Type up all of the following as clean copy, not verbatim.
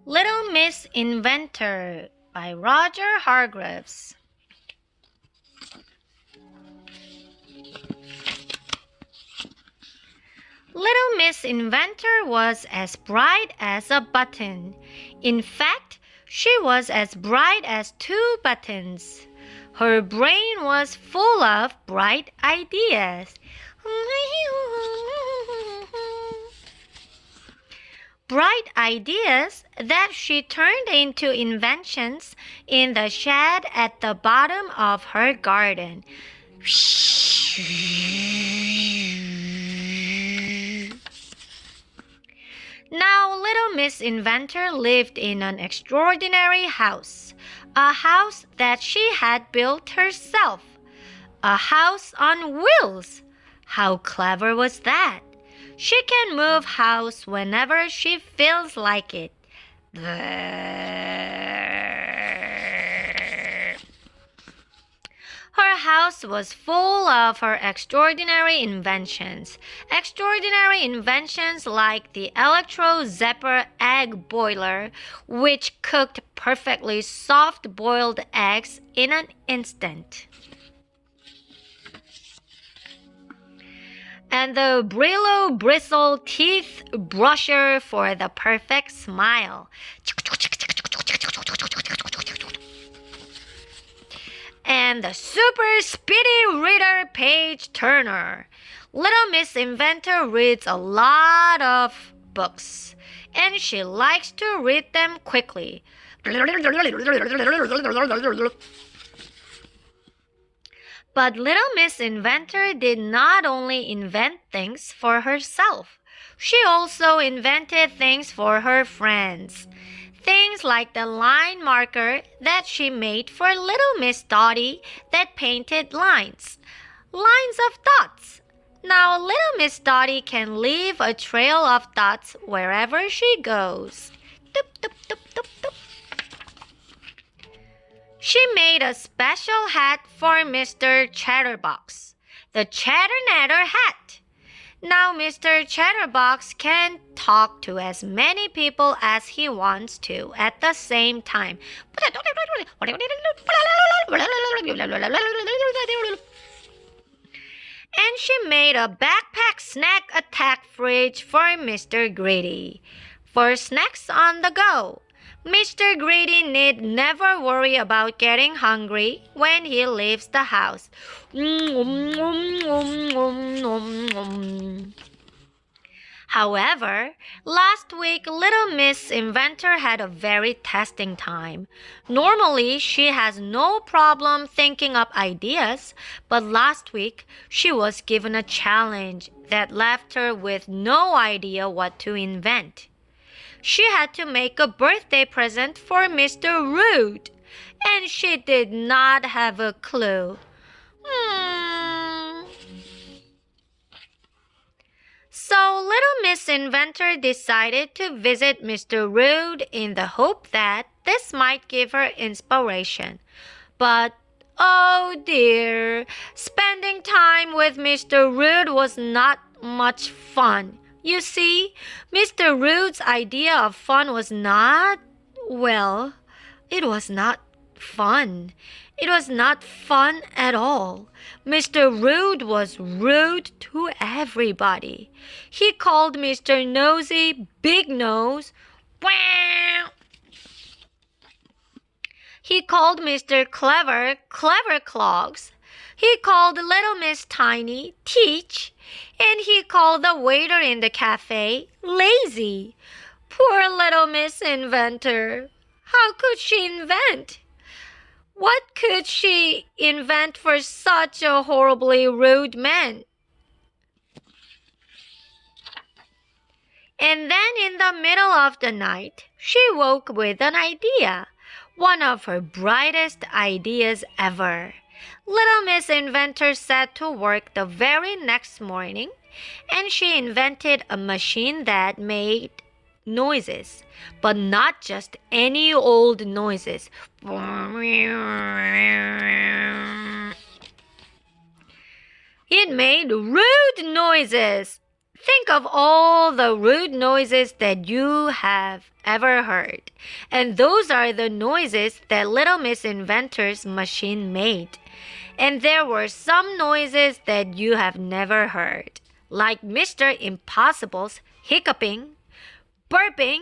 Little Miss Inventor by Roger Hargreaves. Little Miss Inventor was as bright as a button. In fact, she was as bright as two buttons. Her brain was full of bright ideas. Bright ideas that she turned into inventions in the shed at the bottom of her garden. Now, little Miss Inventor lived in an extraordinary house, a house that she had built herself, a house on wheels. How clever was that? She can move house whenever she feels like it. Her house was full of her extraordinary inventions. Extraordinary inventions like the electro-zephyr egg boiler, which cooked perfectly soft-boiled eggs in an instant. And the Brillo Bristle Teeth Brusher for the perfect smile. And the Super Speedy Reader Page Turner. Little Miss Inventor reads a lot of books, and she likes to read them quickly. But little Miss Inventor did not only invent things for herself. She also invented things for her friends. Things like the line marker that she made for little Miss Dottie that painted lines. Lines of dots. Now little Miss Dottie can leave a trail of dots wherever she goes. Doop, doop, doop, doop, doop. She made a special hat for Mr. Chatterbox, the Chatternatter hat. Now Mr. Chatterbox can talk to as many people as he wants to at the same time. And she made a backpack snack attack fridge for Mr. Greedy, for snacks on the go. Mr. Greedy need never worry about getting hungry when he leaves the house. However, last week little Miss Inventor had a very testing time. Normally, she has no problem thinking up ideas, but last week she was given a challenge that left her with no idea what to invent. She had to make a birthday present for Mr. Rude, and she did not have a clue. So little Miss Inventor decided to visit Mr. Rude in the hope that this might give her inspiration. But oh dear, spending time with Mr. Rude was not much fun. You see, Mr. Rude's idea of fun was not, well, it was not fun. It was not fun at all. Mr. Rude was rude to everybody. He called Mr. Nosy Big Nose. Wow! He called Mr. Clever Clever Clogs. He called little Miss Tiny Teach, and he called the waiter in the cafe lazy. Poor little Miss Inventor. How could she invent? What could she invent for such a horribly rude man? And then in the middle of the night, she woke with an idea, one of her brightest ideas ever. Little Miss Inventor set to work the very next morning, and she invented a machine that made noises, but not just any old noises. It made rude noises. Think of all the rude noises that you have ever heard. And those are the noises that Little Miss Inventor's machine made. And there were some noises that you have never heard, like Mr. Impossible's hiccuping, burping,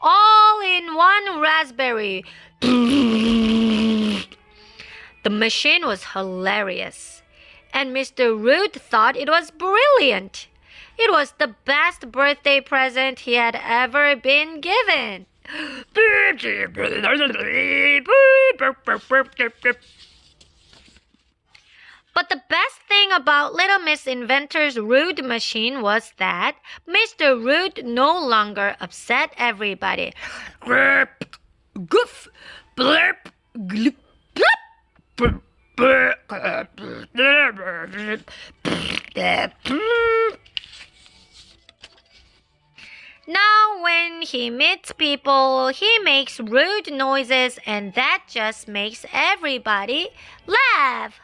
all in one raspberry. The machine was hilarious, and Mr. Root thought it was brilliant. It was the best birthday present he had ever been given. But the best thing about Little Miss Inventor's rude machine was that Mr. Root no longer upset everybody. Grip, goof, blurp, glip, blip. Now, when he meets people, he makes rude noises, and that just makes everybody laugh.